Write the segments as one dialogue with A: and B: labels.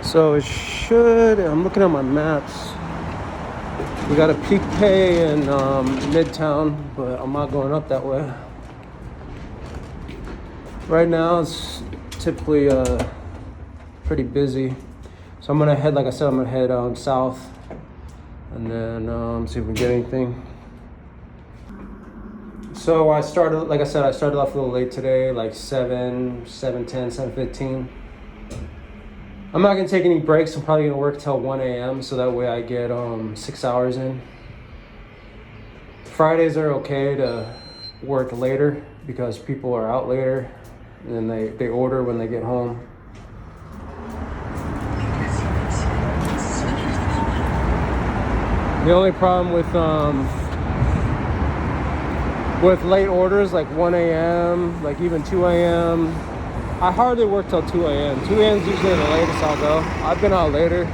A: So it should, I'm looking at my maps. We got a peak pay in Midtown, but I'm not going up that way. Right now it's typically pretty busy. So I'm gonna head, like I said, I'm gonna head south and then see if we can get anything. So I started, like I said, I started off a little late today, like 7:10, 7:15. I'm not gonna take any breaks. I'm probably gonna work till 1 a.m. so that way I get 6 hours in. Fridays are okay to work later because people are out later and then they order when they get home. The only problem with late orders like 1 a.m., like even 2 a.m., I hardly work till 2 a.m. 2 a.m. is usually the latest I'll go. I've been out later.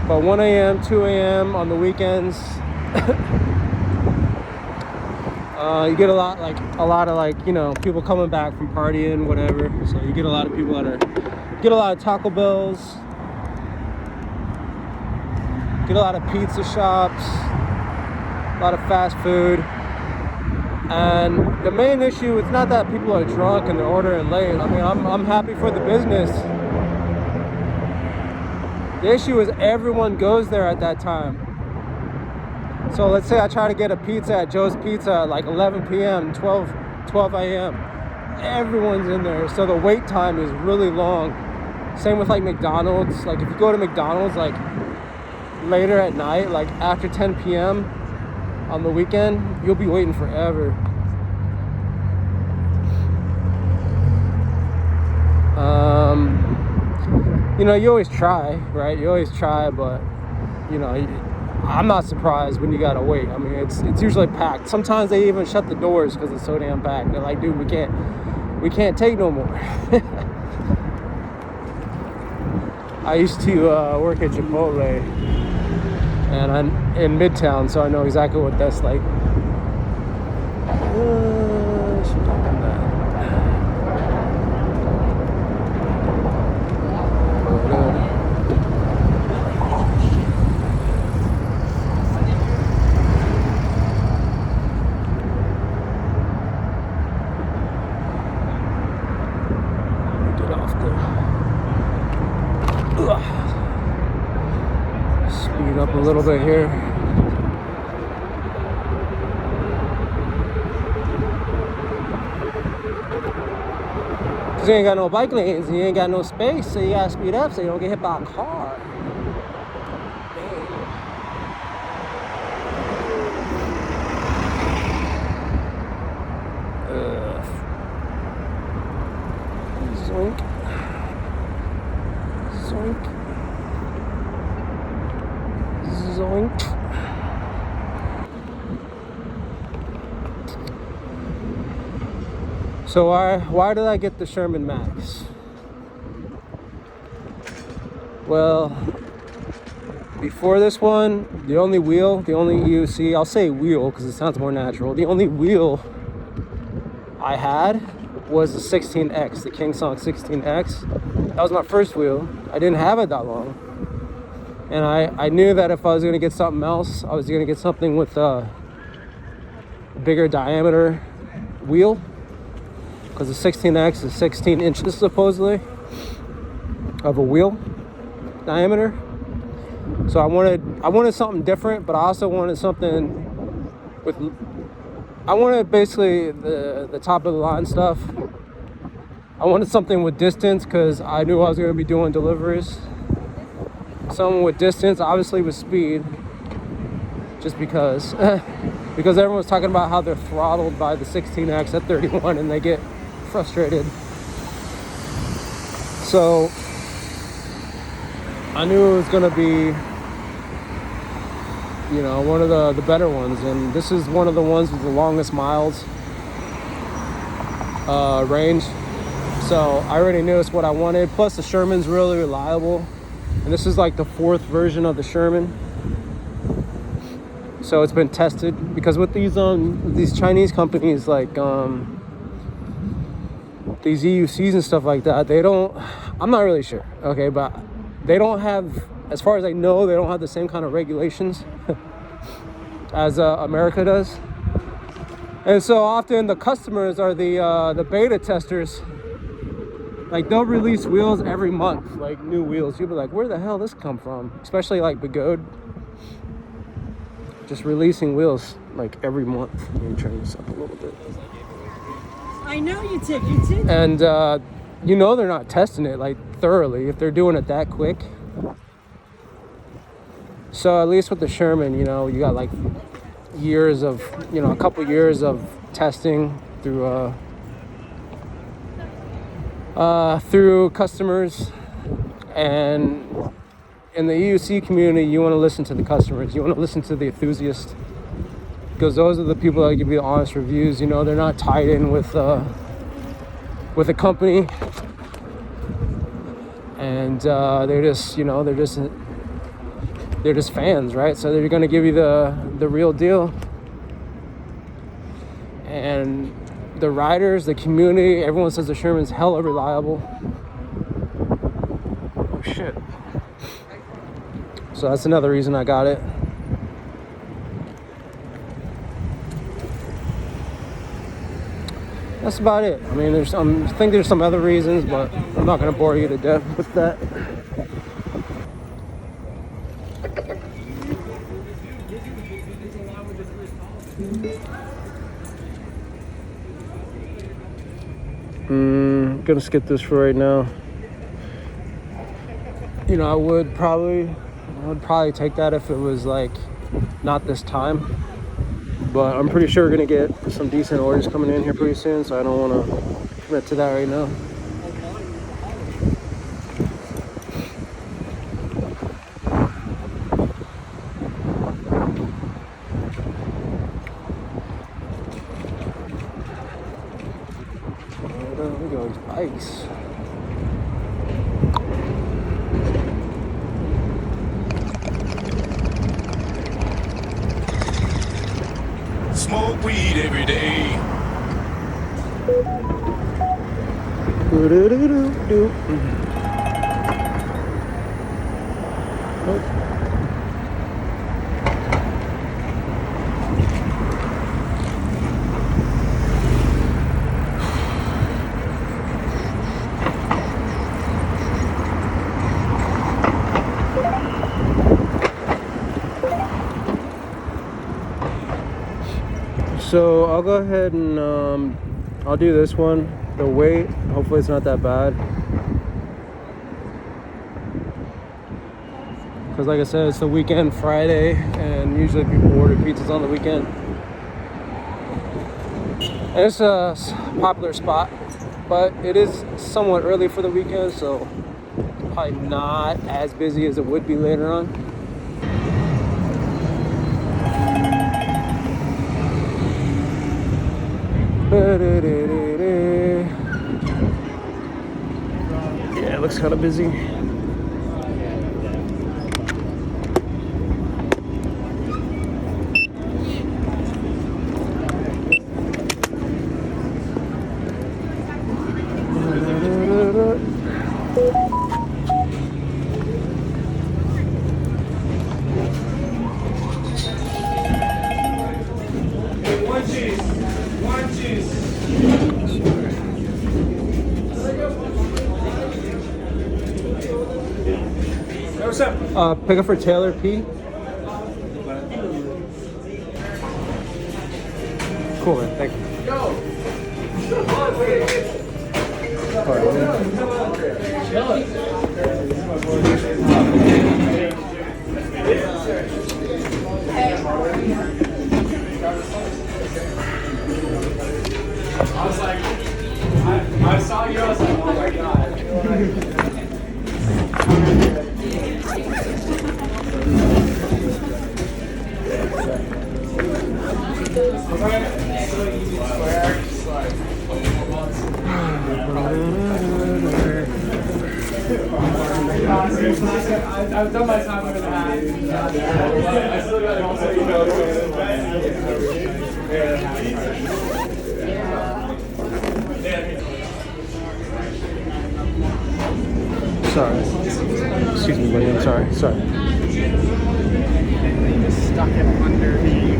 A: But 1 a.m., 2 a.m. on the weekends, you get a lot of you know, people coming back from partying, whatever. So you get a lot of people get a lot of Taco Bells, get a lot of pizza shops, a lot of fast food. And the main issue is not that people are drunk and they're ordering late. I mean, I'm happy for the business. The issue is everyone goes there at that time. So let's say I try to get a pizza at Joe's Pizza at like 11 p.m., 12 a.m. Everyone's in there. So the wait time is really long. Same with like McDonald's. Like if you go to McDonald's like later at night, like after 10 p.m., on the weekend, you'll be waiting forever. You know, you always try, right? You always try, but you know, I'm not surprised when you gotta wait. I mean, it's usually packed. Sometimes they even shut the doors because it's so damn packed. They're like, dude, we can't take no more. I used to work at Chipotle. And I'm in Midtown, so I know exactly what that's like. Get off there. Speed up a little bit here. Cause you ain't got no bike lanes, you ain't got no space, so you gotta speed up so you don't get hit by a car. Zoink. Zoink. Zoink. So why did I get the Sherman Max? Well, before this one, the only EUC, I'll say wheel because it sounds more natural. The only wheel I had was the 16X, the King Song 16X. That was my first wheel. I didn't have it that long. And I knew that if I was gonna get something else, I was gonna get something with a bigger diameter wheel. Because the 16X is 16 inches supposedly of a wheel diameter. So I wanted something different, but I also wanted something with, I wanted basically the top of the line stuff. I wanted something with distance because I knew I was going to be doing deliveries. Something with distance, obviously with speed, just because because everyone's talking about how they're throttled by the 16X at 31 and they get frustrated. So I knew it was going to be, you know, one of the better ones, and this is one of the ones with the longest miles range. So I already knew it's what I wanted. Plus the Sherman's really reliable, and this is like the 4th version of the Sherman. So it's been tested, because with these Chinese companies like these EUCs and stuff like that, they don't, I'm not really sure, okay, but they don't have, as far as I know, they don't have the same kind of regulations as America does. And so often the customers are the beta testers. Like, they'll release wheels every month, like new wheels. You'll be like, where the hell this come from? Especially like Begode, just releasing wheels like every month. Let me turn this up a little bit.
B: I know you did. You did.
A: And you know they're not testing it like thoroughly if they're doing it that quick. So at least with the Sherman, you know, you got like years of, you know, a couple years of testing through customers. And in the EUC community, you want to listen to the customers. You want to listen to the enthusiasts, because those are the people that give you the honest reviews. You know, they're not tied in with a company, and they're just, you know, they're just fans, right? So they're going to give you the real deal. And the riders, the community, everyone says the Sherman's hella reliable. Oh shit. So that's another reason I got it. That's about it. I mean, I think there's some other reasons, but I'm not going to bore you to death with that. I'm gonna skip this for right now. You know, I would probably take that if it was like not this time, but I'm pretty sure we're gonna get some decent orders coming in here pretty soon, so I don't want to commit to that right now. Look at all these bikes.
C: Smoke weed every day.
A: So I'll go ahead and I'll do this one. The wait, hopefully it's not that bad. Because like I said, it's the weekend, Friday, and usually people order pizzas on the weekend. And it's a popular spot, but it is somewhat early for the weekend, so probably not as busy as it would be later on. Yeah, it looks kind of busy. Pick up for Taylor P. Cool, man. Thank you.
D: I was like, I saw you, I was like, oh my god. I've done my time over the hat. I still got also
A: Sorry. Excuse me, buddy. I'm sorry. Sorry.
D: Just stuck it under the.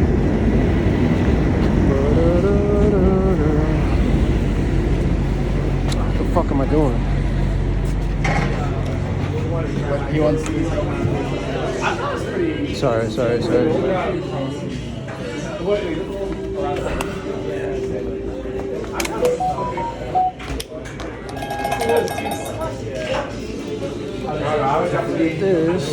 A: What the fuck am I doing?
D: He wants to.
A: Sorry. This.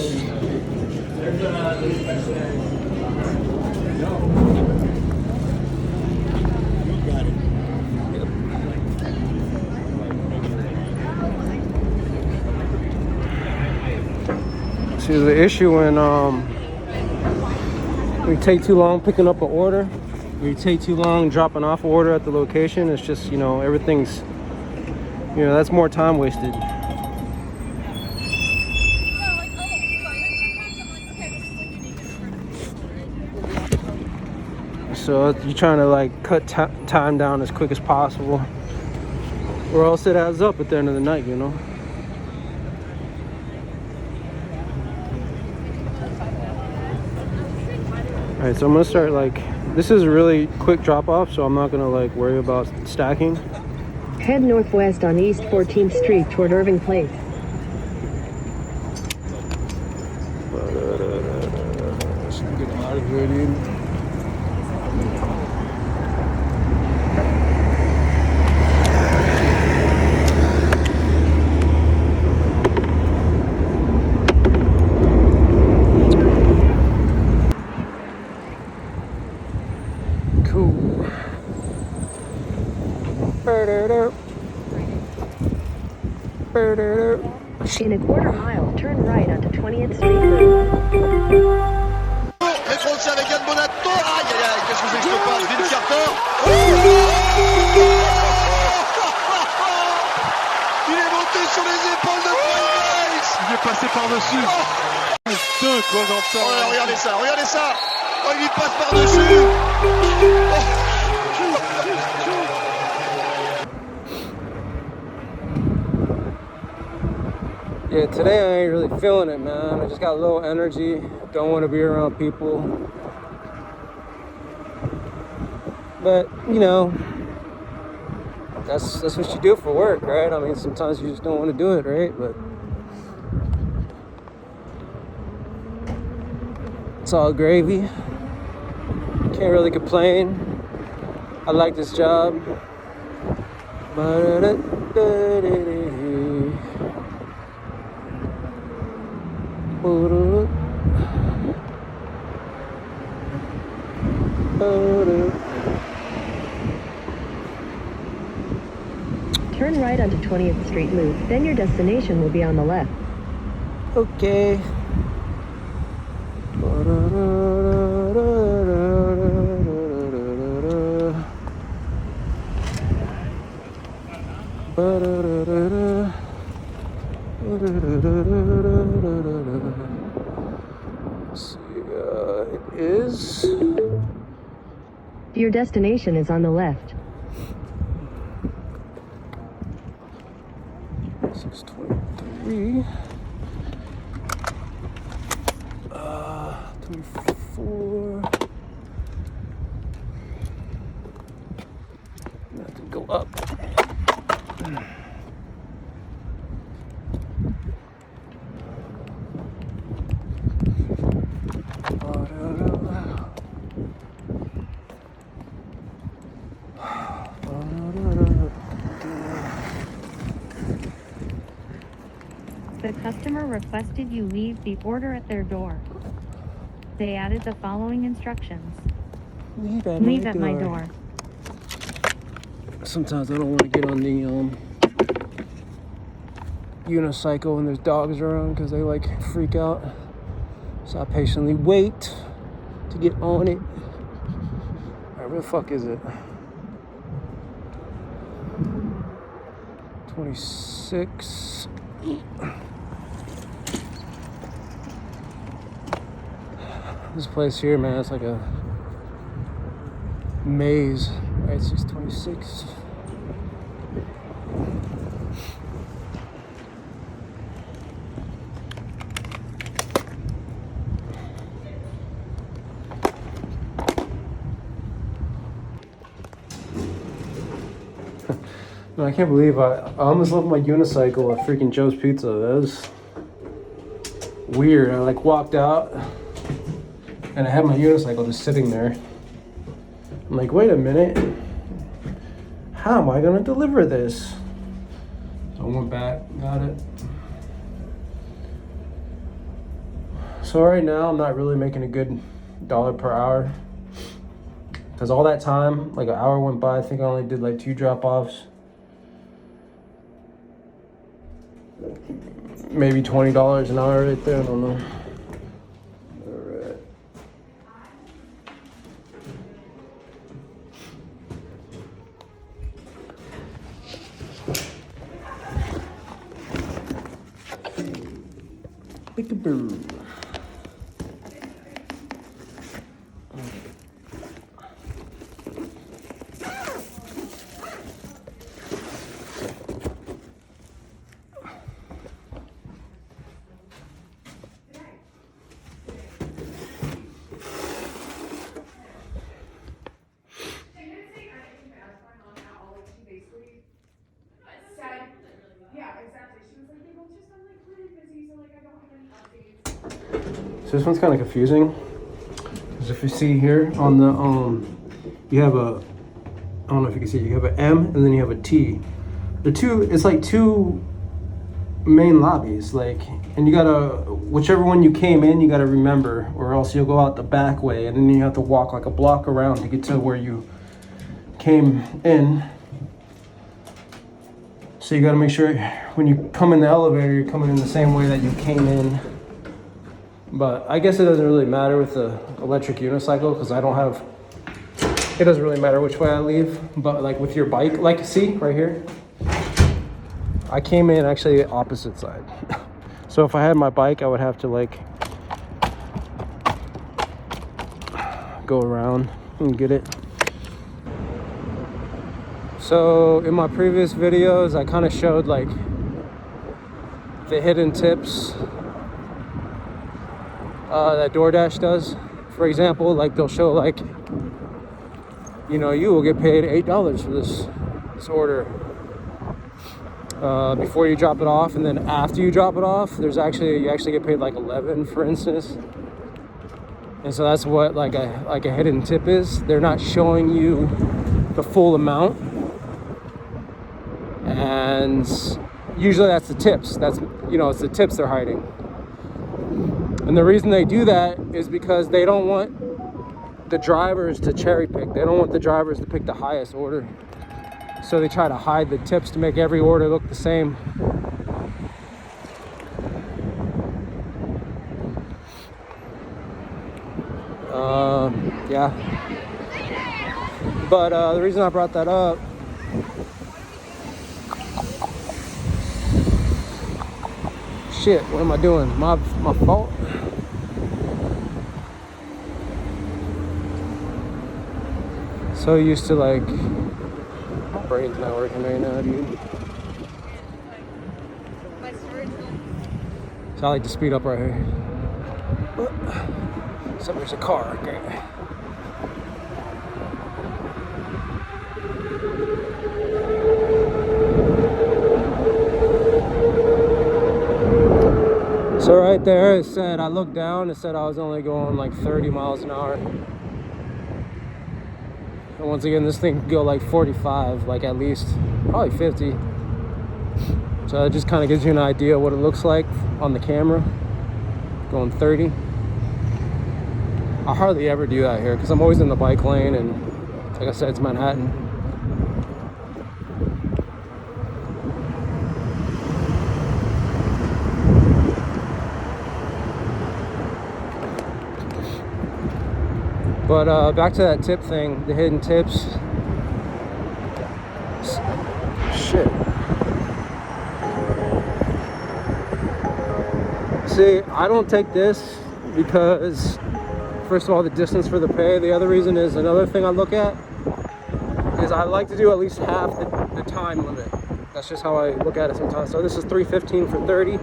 A: See, the issue when you take too long picking up an order, or you take too long dropping off an order at the location, it's just, you know, everything's, you know, that's more time wasted. So you're trying to like cut time down as quick as possible, or else it adds up at the end of the night, you know. All right, so I'm gonna start like, this is a really quick drop off, so I'm not gonna like worry about stacking.
E: Head northwest on East 14th Street toward Irving Place.
A: Let's get out of here, dude.
E: In a quarter mile, turn right onto 20th Street Loop.
F: Réfrontier avec Yann Bonato. Aïe aïe aïe, qu'est-ce que c'est que ce passe? Vince Carter. Il est monté sur les épaules de Max. Il est passé par-dessus. Quoi j'entends. Oh, regardez ça. Oh, il lui passe par-dessus.
A: Yeah, today I ain't really feeling it, man. I just got low energy. Don't want to be around people. But, you know, that's what you do for work, right? I mean, sometimes you just don't want to do it, right? But it's all gravy. Can't really complain. I like this job.
E: Turn right onto 20th Street Loop, then your destination will be on the left.
A: Okay. It is.
E: Your destination is on the left.
A: 623. 24. I have to go up.
G: The customer requested you leave the order at their door. They added the following instructions. Leave at my door.
A: Sometimes I don't want to get on the unicycle when there's dogs around because they like freak out. So I patiently wait to get on it. Alright, where the fuck is it? 26. This place here, man, it's like a maze. Right, 626. I can't believe I almost left my unicycle at freaking Joe's Pizza. That was weird. I like walked out and I had my unicycle just sitting there. I'm like, wait a minute. How am I gonna deliver this? So I went back, got it. So right now I'm not really making a good $1 per hour. Because all that time, like an hour went by, I think I only did like 2 drop-offs. Maybe $20 an hour right there, I don't know. Alright. Peekaboo. So this one's kind of confusing, because if you see here on the you have a, I don't know if you can see it, you have an M and then you have a T. The two, it's like 2 main lobbies, like, and you gotta, whichever one you came in, you gotta remember, or else you'll go out the back way and then you have to walk like a block around to get to where you came in. So you gotta make sure when you come in the elevator, you're coming in the same way that you came in. But I guess it doesn't really matter with the electric unicycle, because I don't have, it doesn't really matter which way I leave. But like with your bike, like see right here, I came in actually the opposite side. So if I had my bike, I would have to like go around and get it. So in my previous videos, I kind of showed like the hidden tips that DoorDash does. For example, like they'll show like, you know, you will get paid $8 for this order before you drop it off, and then after you drop it off, you actually get paid like 11, for instance. And so that's what like a hidden tip is. They're not showing you the full amount, and usually that's the tips. That's, you know, it's the tips they're hiding. And the reason they do that is because they don't want the drivers to cherry pick. They don't want the drivers to pick the highest order. So they try to hide the tips to make every order look the same. Yeah. But the reason I brought that up, shit, what am I doing? My fault? So used to like, my brain's not working right now, dude. So I like to speed up right here. So there's a car, okay. So right there it said, I looked down, it said I was only going like 30 miles an hour. And once again, this thing can go like 45, like at least, probably 50. So it just kind of gives you an idea of what it looks like on the camera, going 30. I hardly ever do that here because I'm always in the bike lane, and like I said, it's Manhattan. But back to that tip thing, the hidden tips. Shit. See, I don't take this because, first of all, the distance for the pay. The other reason is, another thing I look at is I like to do at least half the time limit. That's just how I look at it sometimes. So this is $3.15 for 30.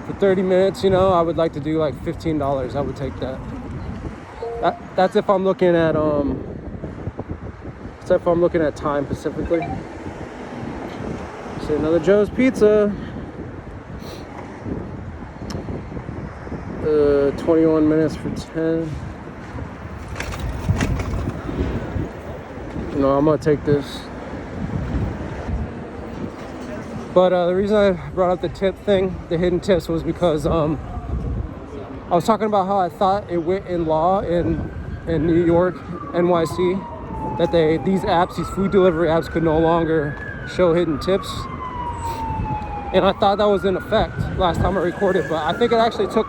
A: For 30 minutes, you know, I would like to do like $15. I would take that. That's if I'm looking at except for I'm looking at time specifically. See another Joe's Pizza. 21 minutes for 10. No, I'm gonna take this. But the reason I brought up the tip thing, the hidden tips, was because I was talking about how I thought it went in law in New York, NYC, that these apps, these food delivery apps, could no longer show hidden tips. And I thought that was in effect last time I recorded, but I think it actually took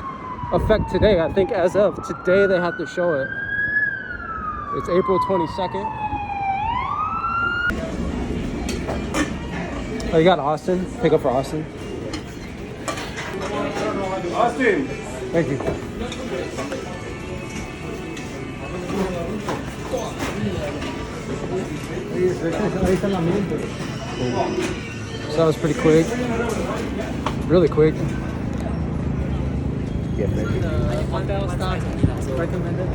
A: effect today. I think as of today they have to show it. It's April 22nd. Oh, you got Austin? Pick up for Austin.
D: Austin!
A: Thank you. So that was pretty quick. Really quick.
B: Hotel start recommended.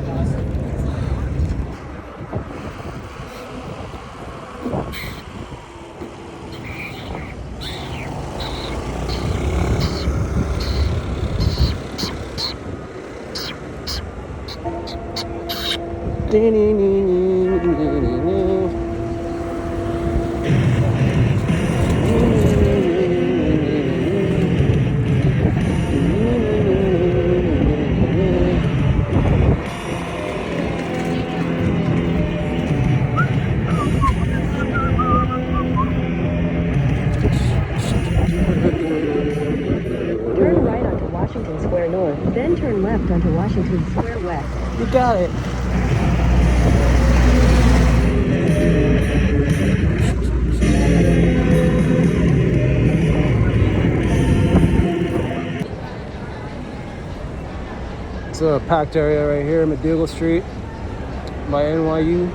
E: Turn right onto Washington Square North, then turn left onto Washington Square West.
A: You got it. It's a packed area right here, Medill Street by NYU,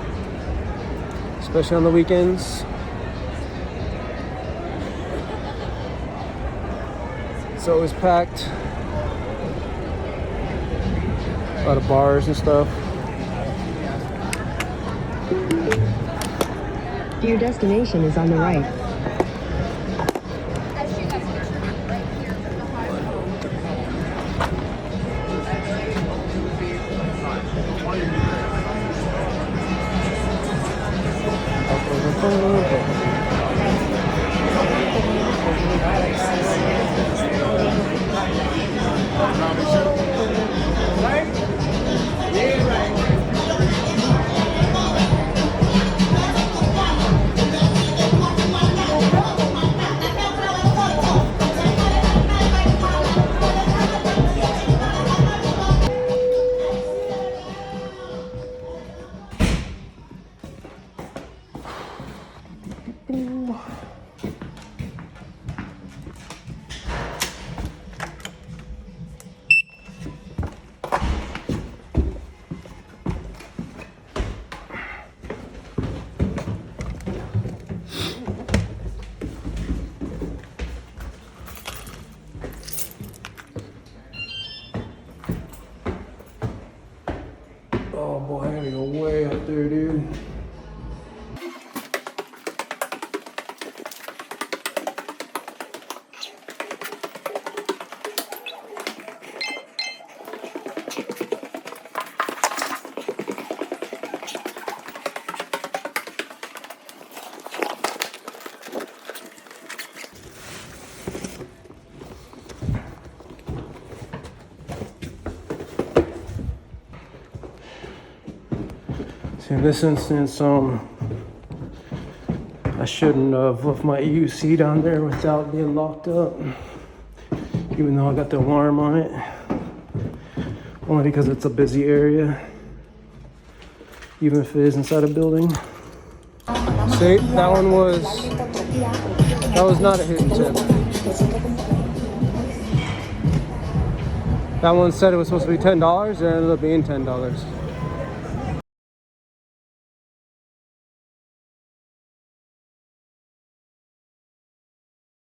A: especially on the weekends. It's always packed. A lot of bars and stuff.
E: Your destination is on the right.
A: Oh boy, I gotta go way up there, dude. So in this instance, I shouldn't have left my EUC down there without being locked up, even though I got the alarm on it, only because it's a busy area, even if it is inside a building. See, that was not a hidden tip. That one said it was supposed to be $10, and it ended up being $10.